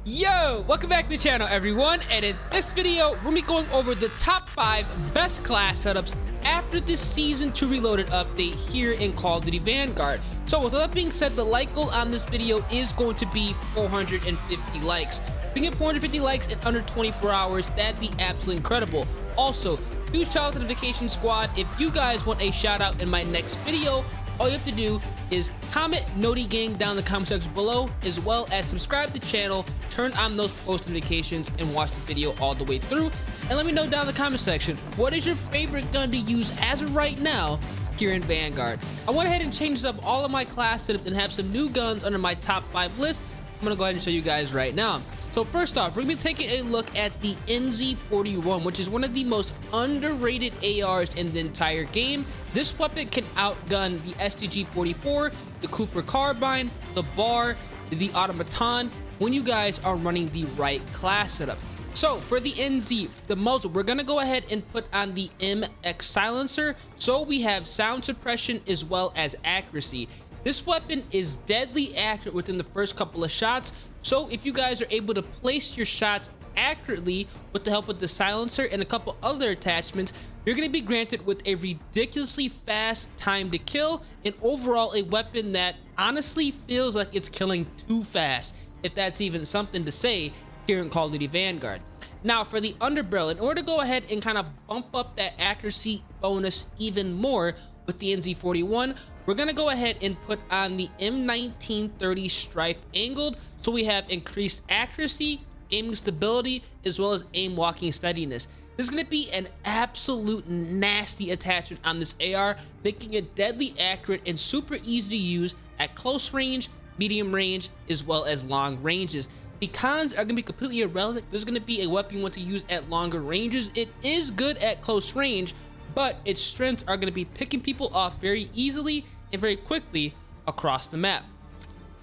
Yo, welcome back to the channel everyone, and in this video we're gonna be going over the top 5 best class setups after this season 2 reloaded update here in Call of Duty Vanguard. So with that being said, the like goal on this video is going to be 450 likes. If we get 450 likes in under 24 hours, that'd be absolutely incredible. Also, huge shout out to the Notification Squad. If you guys want a shout out in my next video, all you have to do is comment Noti Gang down in the comment section below, as well as subscribe to the channel, turn on those post notifications, and watch the video all the way through. And let me know down in the comment section, what is your favorite gun to use as of right now here in Vanguard? I went ahead and changed up all of my class setups and have some new guns under my top 5 list. I'm gonna go ahead and show you guys right now. So first off, we're gonna be taking a look at the NZ41, which is one of the most underrated ARs in the entire game. This weapon can outgun the STG-44, the Cooper Carbine, the Bar, the Automaton, when you guys are running the right class setup. So for the NZ, the muzzle, we're gonna go ahead and put on the MX silencer, so we have sound suppression as well as accuracy. This weapon is deadly accurate within the first couple of shots, so if you guys are able to place your shots accurately with the help of the silencer and a couple other attachments, you're going to be granted with a ridiculously fast time to kill, and overall a weapon that honestly feels like it's killing too fast, if that's even something to say here in Call of Duty Vanguard. Now for the Underbarrel, in order to go ahead and kind of bump up that accuracy bonus even more with the NZ41, we're gonna go ahead and put on the M1930 Strife Angled, so we have increased accuracy, aiming stability, as well as aim walking steadiness. This is gonna be an absolute nasty attachment on this AR, making it deadly accurate and super easy to use at close range, medium range, as well as long ranges. The cons are gonna be completely irrelevant. There's gonna be a weapon you want to use at longer ranges. It is good at close range, but its strengths are going to be picking people off very easily and very quickly across the map.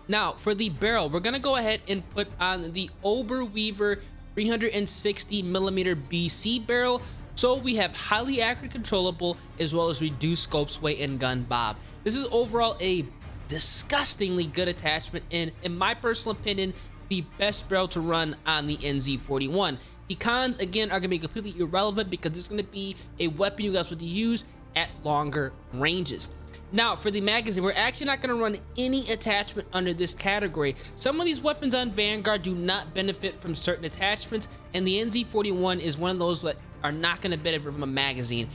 Now for the barrel, we're going to go ahead and put on the Oberweaver 360mm BC barrel, so we have highly accurate controllable as well as reduced scope sway and gun bob. This is overall a disgustingly good attachment, and in my personal opinion, the best barrel to run on the NZ41. The cons, again, are going to be completely irrelevant because it's going to be a weapon you guys want to use at longer ranges. Now, for the magazine, we're actually not going to run any attachment under this category. Some of these weapons on Vanguard do not benefit from certain attachments, and the NZ41 is one of those that are not going to benefit from a magazine.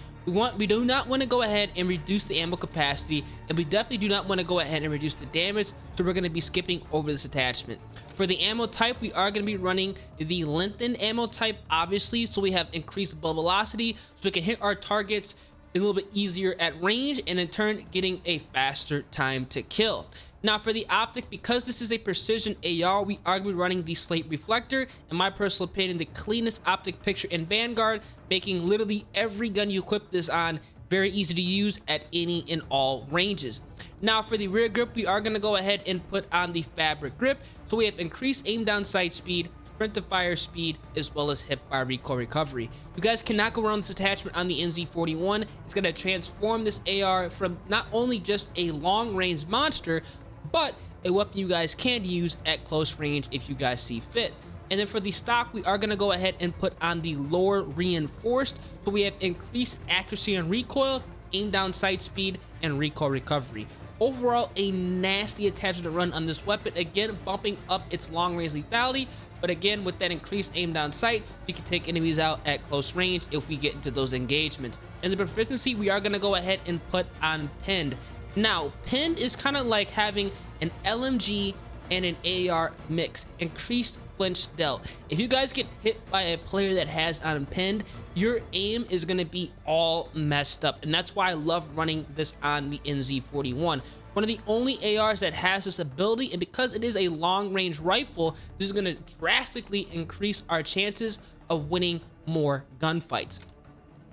We do not want to go ahead and reduce the ammo capacity, and we definitely do not want to go ahead and reduce the damage, so we're going to be skipping over this attachment. For the ammo type, we are going to be running the lengthened ammo type, obviously, so we have increased bullet velocity, so we can hit our targets a little bit easier at range, and in turn getting a faster time to kill. Now for the optic, because this is a precision AR, we are going to be running the slate reflector, in my personal opinion the cleanest optic picture in Vanguard, making literally every gun you equip this on very easy to use at any and all ranges. Now for the rear grip, we are going to go ahead and put on the fabric grip, so we have increased aim down sight speed, sprint to fire speed, as well as hip fire recoil recovery. You guys cannot go around this attachment on the NZ41. It's going to transform this AR from not only just a long range monster, but a weapon you guys can use at close range if you guys see fit. And then for the stock, we are going to go ahead and put on the lower reinforced, so we have increased accuracy and recoil, aim down sight speed, and recoil recovery. Overall, a nasty attachment to run on this weapon, again bumping up its long range lethality, but again with that increased aim down sight, we can take enemies out at close range if we get into those engagements. And the proficiency, we are going to go ahead and put on pinned. Now pinned is kind of like having an LMG and an AR mix, increased flinch dealt. If you guys get hit by a player that has on pinned, your aim is going to be all messed up, and that's why I love running this on the NZ41. One of the only ARs that has this ability, and because it is a long range rifle, this is going to drastically increase our chances of winning more gunfights.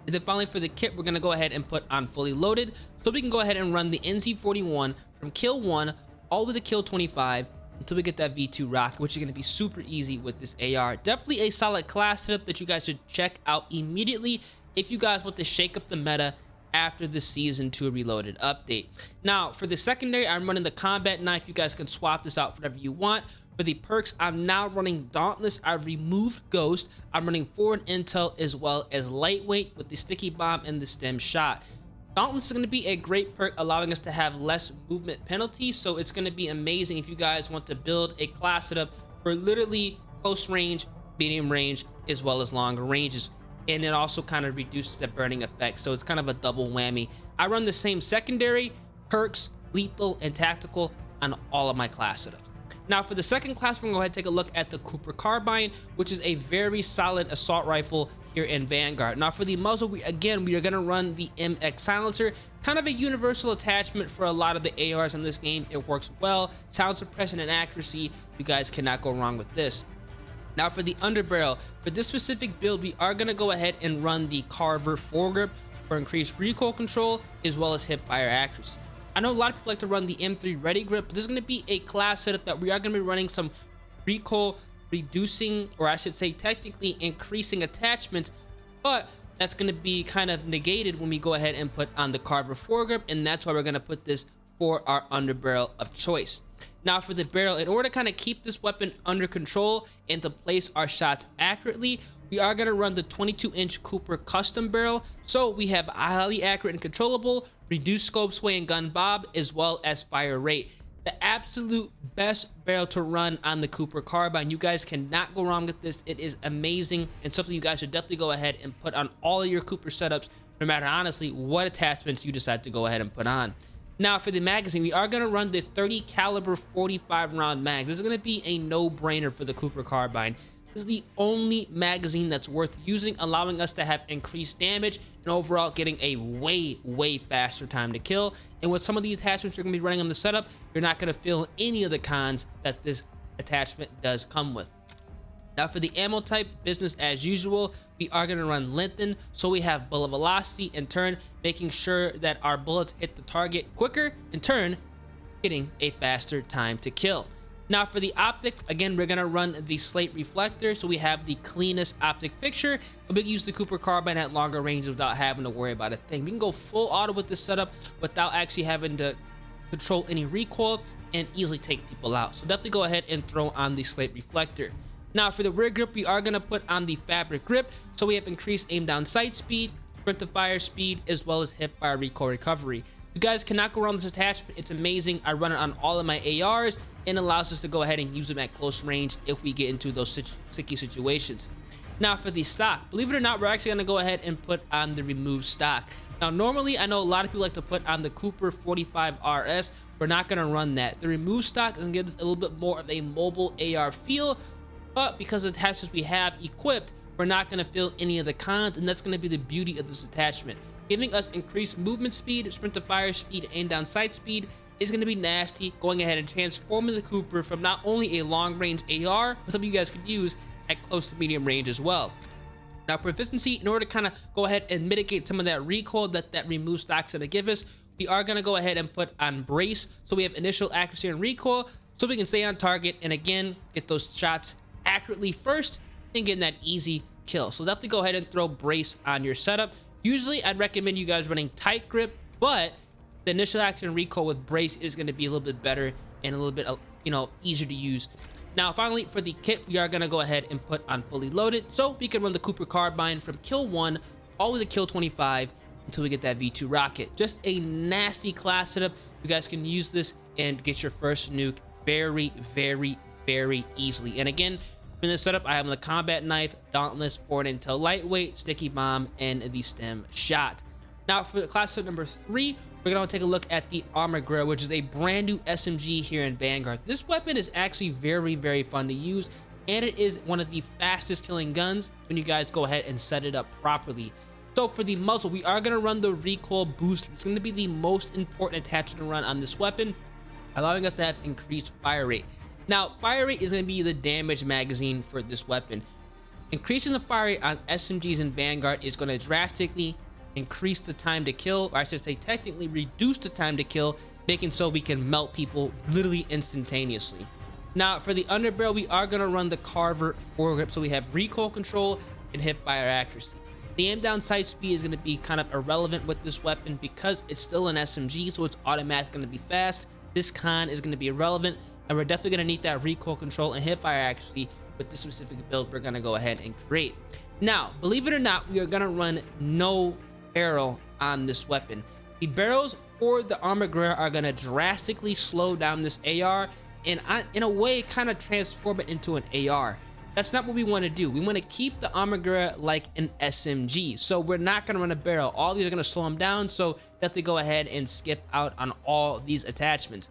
And then finally for the kit, we're going to go ahead and put on fully loaded, so we can go ahead and run the NZ41 from kill 1 all the way to kill 25 until we get that V2 rocket, which is going to be super easy with this AR. Definitely a solid class setup that you guys should check out immediately if you guys want to shake up the meta after the Season 2 Reloaded update. Now, for the secondary, I'm running the combat knife. You guys can swap this out for whatever you want. For the perks, I'm now running Dauntless. I've removed Ghost. I'm running Forward Intel as well as Lightweight with the Sticky Bomb and the Stem Shot. Dauntless is going to be a great perk, allowing us to have less movement penalties, so it's going to be amazing if you guys want to build a class setup for literally close range, medium range, as well as longer ranges. And it also kind of reduces the burning effect, so it's kind of a double whammy. I run the same secondary, perks, lethal, and tactical on all of my class setups. Now for the second class, we're gonna go ahead and take a look at the Cooper Carbine, which is a very solid assault rifle here in Vanguard. Now for the muzzle, we are gonna run the MX silencer, kind of a universal attachment for a lot of the ARs in this game. It works well, sound suppression and accuracy, you guys cannot go wrong with this. Now for the underbarrel, for this specific build, we are gonna go ahead and run the Carver foregrip for increased recoil control as well as hip fire accuracy. I know a lot of people like to run the M3 Ready Grip, but this is going to be a class setup that we are going to be running some recoil reducing, or I should say technically increasing attachments, but that's going to be kind of negated when we go ahead and put on the Carver foregrip, and that's why we're going to put this for our underbarrel of choice. Now for the barrel, in order to kind of keep this weapon under control and to place our shots accurately, we are going to run the 22-inch Cooper custom barrel, so we have highly accurate and controllable, reduced scope sway and gun bob, as well as fire rate. The absolute best barrel to run on the Cooper Carbine. You guys cannot go wrong with this. It is amazing and something you guys should definitely go ahead and put on all of your Cooper setups, no matter honestly what attachments you decide to go ahead and put on. Now for the magazine, we are going to run the 30 caliber 45 round mags. This is going to be a no-brainer for the Cooper Carbine. This is the only magazine that's worth using, allowing us to have increased damage and overall getting a way faster time to kill. And with some of the attachments you're going to be running on the setup, you're not going to feel any of the cons that this attachment does come with. Now for the ammo type, business as usual, we are going to run lengthen, so we have bullet velocity and turn, making sure that our bullets hit the target quicker, in turn getting a faster time to kill. Now for the optic, again, we're going to run the slate reflector, so we have the cleanest optic picture, and we can use the Cooper Carbine at longer range without having to worry about a thing. We can go full auto with this setup without actually having to control any recoil and easily take people out. So definitely go ahead and throw on the slate reflector. Now for the rear grip, we are going to put on the fabric grip, so we have increased aim down sight speed, sprint to fire speed, as well as hip fire recoil recovery. You guys cannot go around this attachment. It's amazing. I run it on all of my ARs and allows us to go ahead and use them at close range if we get into those sticky situations. Now for the stock, believe it or not, we're actually going to go ahead and put on the removed stock. Now normally, I know a lot of people like to put on the Cooper 45 RS. We're not going to run that. The removed stock is going to give us a little bit more of a mobile AR feel, but because of the attachments we have equipped, we're not going to feel any of the cons, and that's going to be the beauty of this attachment. Giving us increased movement speed, sprint to fire speed, aim down sight speed is going to be nasty, going ahead and transforming the Cooper from not only a long range AR, but something you guys could use at close to medium range as well. Now proficiency, in order to kind of go ahead and mitigate some of that recoil that removed stock's going to give us, we are going to go ahead and put on brace, so we have initial accuracy and recoil, so we can stay on target and again get those shots accurately first and getting that easy kill. So definitely go ahead and throw brace on your setup. Usually I'd recommend you guys running tight grip, but the initial action and recoil with brace is going to be a little bit better and a little bit, easier to use. Now finally for the kit, we are going to go ahead and put on fully loaded, so we can run the Cooper Carbine from kill 1 all the way to kill 25 until we get that V2 rocket. Just a nasty class setup. You guys can use this and get your first nuke very easily. And again, in this setup, I have the combat knife, dauntless, forward intel lightweight, sticky bomb, and the stem shot. Now for class setup number 3, we're going to take a look at the armor grill, which is a brand new SMG here in Vanguard. This weapon is actually very fun to use, and it is one of the fastest killing guns when you guys go ahead and set it up properly. So for the muzzle, we are going to run the recoil booster. It's going to be the most important attachment to run on this weapon, allowing us to have increased fire rate. Now, fire rate is going to be the damage magazine for this weapon. Increasing the fire rate on SMGs in Vanguard is going to drastically increase the time to kill, or I should say technically reduce the time to kill, making so we can melt people literally instantaneously. Now, for the underbarrel, we are going to run the Carver foregrip, so we have recoil control and hip fire accuracy. The aim down sight speed is going to be kind of irrelevant with this weapon because it's still an SMG, so it's automatically going to be fast. This con is going to be irrelevant. and we're definitely going to need that recoil control and hip fire accuracy with this specific build we're going to go ahead and create. Now, believe it or not, we are going to run no barrel on this weapon. The barrels for the armor bearer are going to drastically slow down this AR and in a way kind of transform it into an AR. That's not what we want to do. We want to keep the armor bearer like an SMG. So we're not going to run a barrel. All these are going to slow them down. So definitely go ahead and skip out on all these attachments.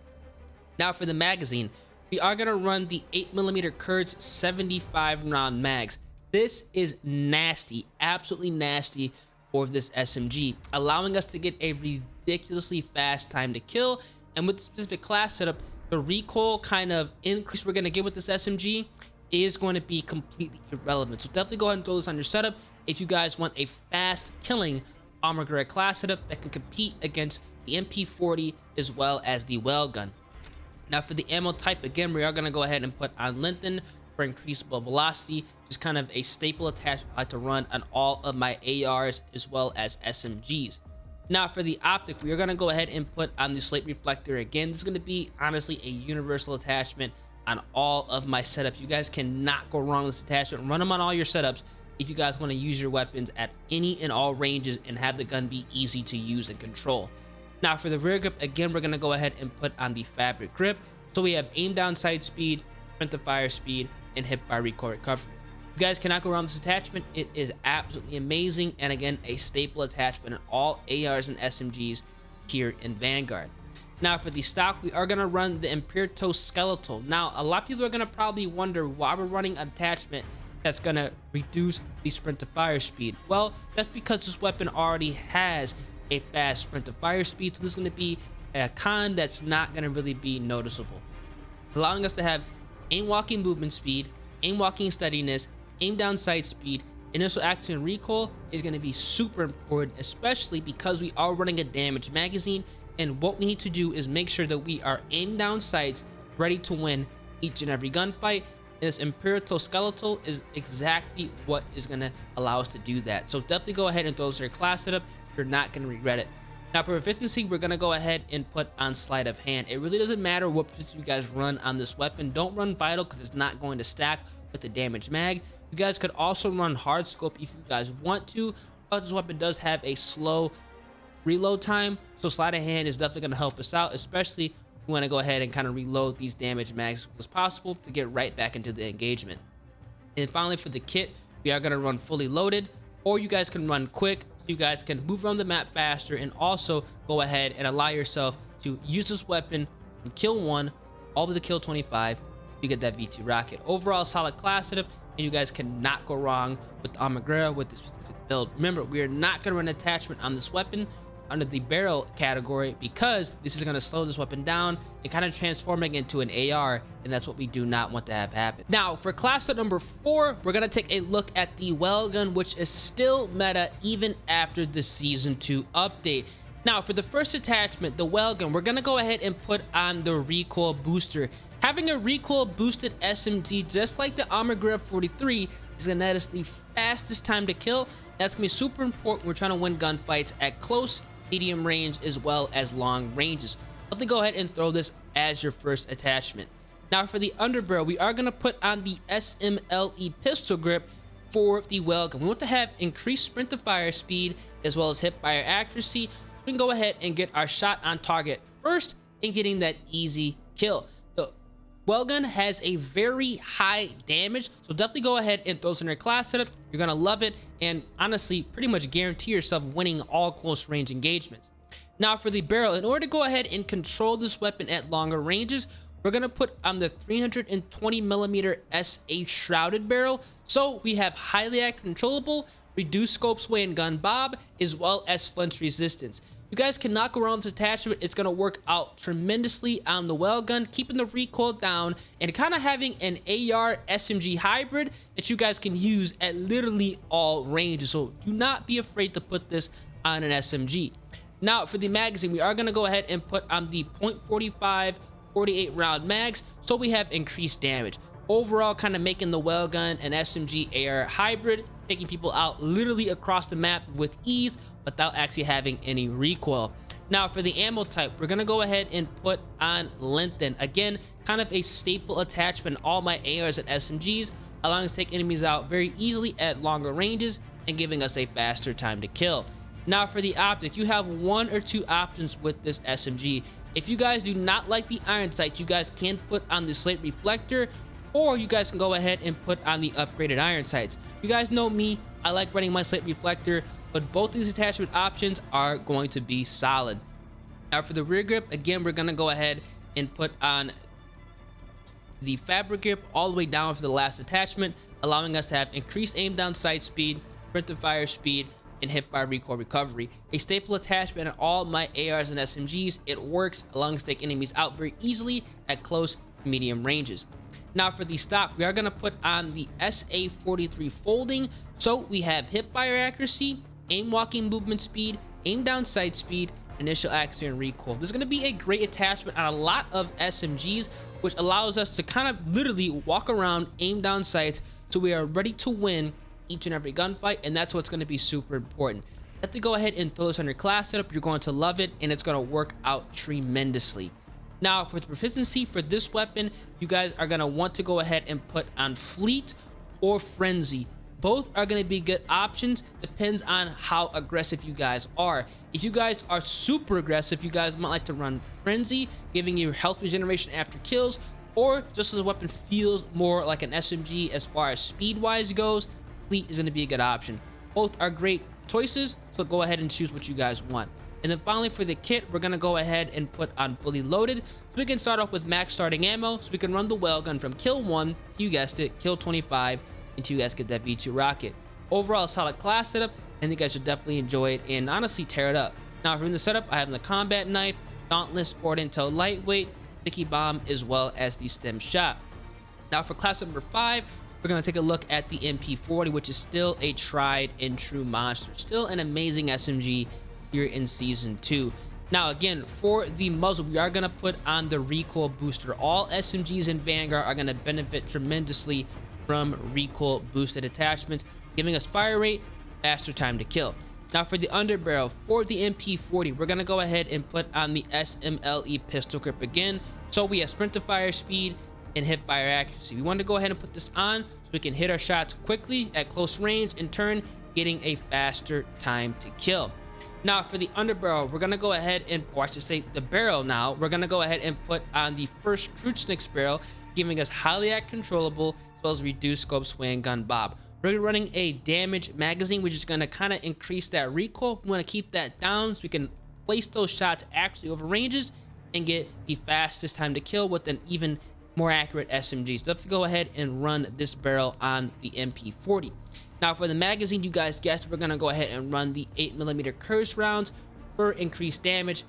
Now for the magazine, we are going to run the 8mm Kurz 75 round mags. This is nasty, absolutely nasty for this SMG, allowing us to get a ridiculously fast time to kill. And with the specific class setup, the recoil kind of increase we're going to get with this SMG is going to be completely irrelevant. So definitely go ahead and throw this on your setup if you guys want a fast killing armor bearer class setup that can compete against the MP40 as well as the well gun. Now for the ammo type, again, we are going to go ahead and put on lengthen for increasable velocity, just kind of a staple attachment I like to run on all of my ARs as well as SMGs. Now for the optic, we are going to go ahead and put on the slate reflector. Again, this is going to be honestly a universal attachment on all of my setups. You guys cannot go wrong with this attachment. Run them on all your setups if you guys want to use your weapons at any and all ranges and have the gun be easy to use and control. Now for the rear grip, again, we're going to go ahead and put on the fabric grip. So we have aim down sight speed, sprint to fire speed, and hip fire recoil recovery. You guys cannot go around this attachment. It is absolutely amazing, and again, a staple attachment in all ARs and SMGs here in Vanguard. Now for the stock, we are going to run the Imperato Skeletal. Now a lot of people are going to probably wonder why we're running an attachment that's going to reduce the sprint to fire speed. Well, that's because this weapon already has a fast sprint to fire speed, so this is going to be a con that's not going to really be noticeable, allowing us to have aim walking movement speed, aim walking steadiness, aim down sight speed. Initial action and recoil is going to be super important, especially because we are running a damaged magazine, and what we need to do is make sure that we are aim down sights, ready to win each and every gunfight. And this Imperato Skeletal is exactly what is going to allow us to do that. So definitely go ahead and throw this to your class setup. You're not going to regret it. Now for efficiency, we're going to go ahead and put on sleight of hand. It really doesn't matter what position you guys run on this weapon. Don't run vital because it's not going to stack with the damaged mag. You guys could also run hard scope if you guys want to, but this weapon does have a slow reload time, so sleight of hand is definitely going to help us out, especially if we want to go ahead and kind of reload these damaged mags as quick as possible to get right back into the engagement. And finally for the kit, we are going to run fully loaded, or you guys can run quick so you guys can move around the map faster, and also go ahead and allow yourself to use this weapon from kill 1 all the way to kill 25. You get that VT rocket. Overall solid class setup, and you guys cannot go wrong with the armor bearer with this specific build. Remember, we are not going to run an attachment on this weapon under the barrel category because this is going to slow this weapon down and kind of transforming into an AR, and that's what we do not want to have happen. Now for class set number 4, we're going to take a look at the well gun, which is still meta even after the season 2 update. Now for the first attachment, the well gun, we're going to go ahead and put on the recoil booster. Having a recoil boosted SMG just like the Armor Bearer 43 is going to net us the fastest time to kill. That's going to be super important when we're trying to win gunfights at close, medium range, as well as long ranges. I'll have to go ahead and throw this as your first attachment. Now for the Underbarrel, we are going to put on the SMLE pistol grip for the well gun. We want to have increased sprint to fire speed as well as hip fire accuracy. We can go ahead and get our shot on target first and getting that easy kill. The well gun has a very high damage, so definitely go ahead and throw this in your class setup. You're gonna love it, and honestly pretty much guarantee yourself winning all close range engagements. Now for the barrel, in order to go ahead and control this weapon at longer ranges, we're gonna put on the 320mm SA shrouded barrel, so we have highly accurate controllable, reduced scope sway and gun bob, as well as flinch resistance. You guys cannot go around this attachment. It's going to work out tremendously on the well gun, keeping the recoil down and kind of having an AR SMG hybrid that you guys can use at literally all ranges. So do not be afraid to put this on an SMG. Now for the magazine, we are going to go ahead and put on the .45 48 round mags, so we have increased damage. Overall, kind of making the well gun an SMG AR hybrid, taking people out literally across the map with ease without actually having any recoil. Now for the ammo type, we're gonna go ahead and put on Lengthen. Again, kind of a staple attachment in all my ARs and SMGs, allowing us to take enemies out very easily at longer ranges and giving us a faster time to kill. Now for the optic, you have one or two options with this SMG. If you guys do not like the iron sights, you guys can put on the slate reflector, or you guys can go ahead and put on the upgraded iron sights. You guys know me, I like running my slate reflector, but both these attachment options are going to be solid. Now for the rear grip, again, we're gonna go ahead and put on the fabric grip all the way down for the last attachment, allowing us to have increased aim down sight speed, sprint to fire speed, and hip by recoil recovery. A staple attachment in all my ARs and SMGs. It works, allowing us to take enemies out very easily at close to medium ranges. Now for the stock, we are going to put on the SA43 folding. So we have hip fire accuracy, aim walking movement speed, aim down sight speed, initial accuracy and recoil. This is going to be a great attachment on a lot of SMGs, which allows us to kind of literally walk around, aim down sights, so we are ready to win each and every gunfight, and that's what's going to be super important. You have to go ahead and throw this on your class setup. You're going to love it, and it's going to work out tremendously. Now for the proficiency for this weapon, you guys are going to want to go ahead and put on Fleet or Frenzy. Both are going to be good options, depends on how aggressive you guys are. If you guys are super aggressive, you guys might like to run Frenzy, giving you health regeneration after kills, or just as the weapon feels more like an SMG as far as speed wise goes, Fleet is going to be a good option. Both are great choices, so go ahead and choose what you guys want. And then finally for the kit, we're going to go ahead and put on Fully Loaded, so we can start off with max starting ammo, so we can run the well gun from kill 1 to, you guessed it, kill 25 until you guys get that V2 rocket. Overall, solid class setup, and you guys should definitely enjoy it and honestly tear it up. Now for the setup, I have the combat knife, gauntlets, forward intel lightweight, sticky bomb, as well as the stem shot. Now for class number 5, we're going to take a look at the MP40, which is still a tried and true monster. Still an amazing SMG here in Season 2. Now, again, for the muzzle, we are going to put on the recoil booster. All SMGs in Vanguard are going to benefit tremendously from recoil boosted attachments, giving us fire rate, faster time to kill. Now, for the underbarrel, for the MP40, we're going to go ahead and put on the SMLE pistol grip again. So we have sprint to fire speed and hip fire accuracy. We want to go ahead and put this on so we can hit our shots quickly at close range, in turn getting a faster time to kill. Now for the underbarrel, we're going to go ahead and, or I should say the barrel now, we're going to go ahead and put on the first Crucianex barrel, giving us highly controllable as well as reduced scope swing gun bob. We're running a damage magazine, which is going to kind of increase that recoil. We want to keep that down so we can place those shots actually over ranges and get the fastest time to kill with an even more accurate SMG. So let's go ahead and run this barrel on the MP40. Now for the magazine, you guys guessed, we're gonna go ahead and run the 8mm curse rounds for increased damage,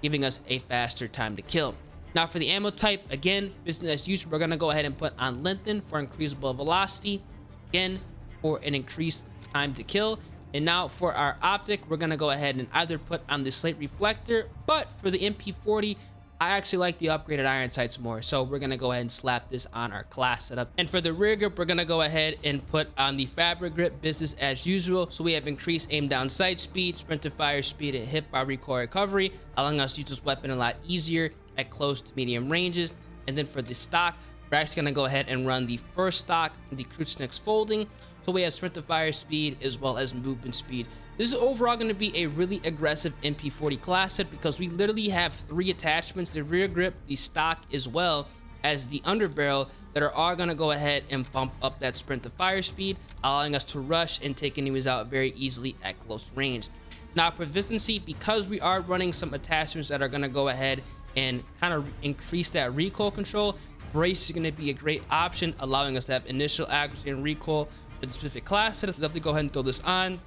giving us a faster time to kill. Now for the ammo type, again, business as usual, we're gonna go ahead and put on Lengthen for increasable velocity, again for an increased time to kill. And now for our optic, we're gonna go ahead and either put on the slate reflector, but for the MP40, I actually like the upgraded iron sights more, so we're going to go ahead and slap this on our class setup. And for the rear grip, we're going to go ahead and put on the fabric grip, business as usual. So we have increased aim down sight speed, sprint to fire speed, and hip by recoil recovery, allowing us to use this weapon a lot easier at close to medium ranges. And then for the stock, we're actually going to go ahead and run the first stock, the Crucianex folding. So we have sprint to fire speed as well as movement speed. This is overall going to be a really aggressive MP40 class set because we literally have 3 attachments, the rear grip, the stock, as well as the underbarrel, that are all going to go ahead and bump up that sprint to fire speed, allowing us to rush and take enemies out very easily at close range. Now proficiency, because we are running some attachments that are going to go ahead and kind of increase that recoil control, brace is going to be a great option, allowing us to have initial accuracy and recoil for the specific class set. We'll have to go ahead and throw this on.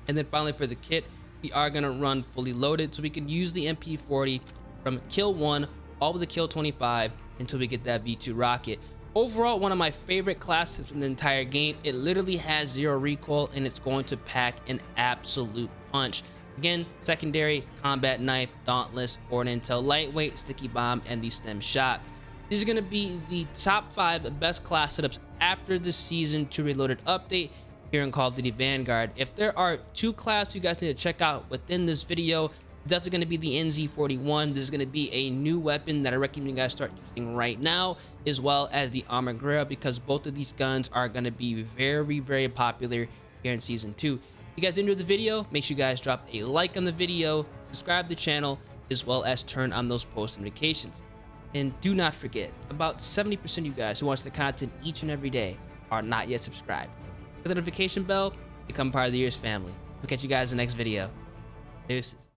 And then finally for the kit, we are going to run fully loaded, so we can use the MP40 from kill 1 all the way to kill 25 until we get that V2 rocket. Overall, one of my favorite classes from the entire game. It literally has 0 recoil, and it's going to pack an absolute punch. Again, secondary, combat knife, dauntless, forward intel lightweight, sticky bomb, and the stem shot. These are going to be the top 5 best class setups after the Season 2 Reloaded update here in Call of Duty Vanguard. If there are 2 classes you guys need to check out within this video, Definitely going to be the NZ41. This is going to be a new weapon that I recommend you guys start using right now, as well as the Underbarrel, because both of these guns are going to be very, very popular here in season 2. If you guys did enjoy the video, make sure you guys drop a like on the video, subscribe to the channel, as well as turn on those post notifications. And do not forget, about 70% of you guys who watch the content each and every day are not yet subscribed. Hit the notification bell, become part of the Year's family. We'll catch you guys in the next video. Deuces.